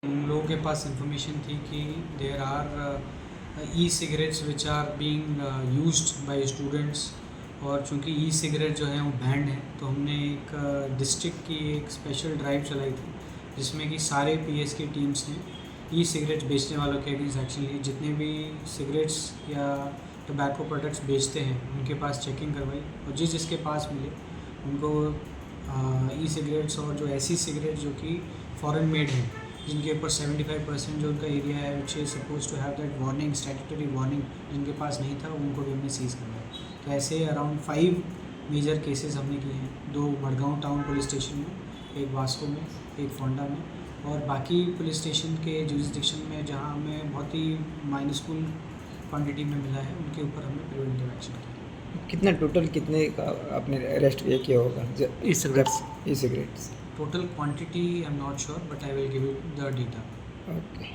उन लोगों के पास इंफॉर्मेशन थी कि there are e cigarettes which are being used by students, और चूंकि ई सिगरेट जो है वो बैंड है, तो हमने एक डिस्ट्रिक्ट की एक स्पेशल ड्राइव चलाई थी जिसमें कि सारे पीएस की टीम्स ने ई सिगरेट्स बेचने वालों के अगेंस्ट एक्शन लिए। जितने भी सिगरेट्स या टोबैको प्रोडक्ट्स बेचते हैं उनके पास चेकिंग करवाई, और जिसके पास मिले उनको ई सिगरेट्स और जो ऐसी सिगरेट जो कि फॉरेन मेड हैं, जिनके ऊपर 75% जो उनका एरिया है which is suppose to have that warning, statutory warning, जिनके पास नहीं था उनको भी हमने सीज़ करवाया। तो ऐसे अराउंड 5 मेजर केसेस हमने किए हैं, 2 मडगांव टाउन पुलिस स्टेशन में, एक वास्को में, एक फोंडा में, और बाकी पुलिस स्टेशन के जुरिस्डिक्शन में जहां हमें बहुत ही माइनस्कूल क्वांटिटी में मिला है उनके ऊपर हमने प्रिवेंटिव एक्शन किया। कितना टोटल कितने का आपने अरेस्ट किया होगा e cigarettes? E cigarettes total quantity I am not sure, but I will give you the data. Okay.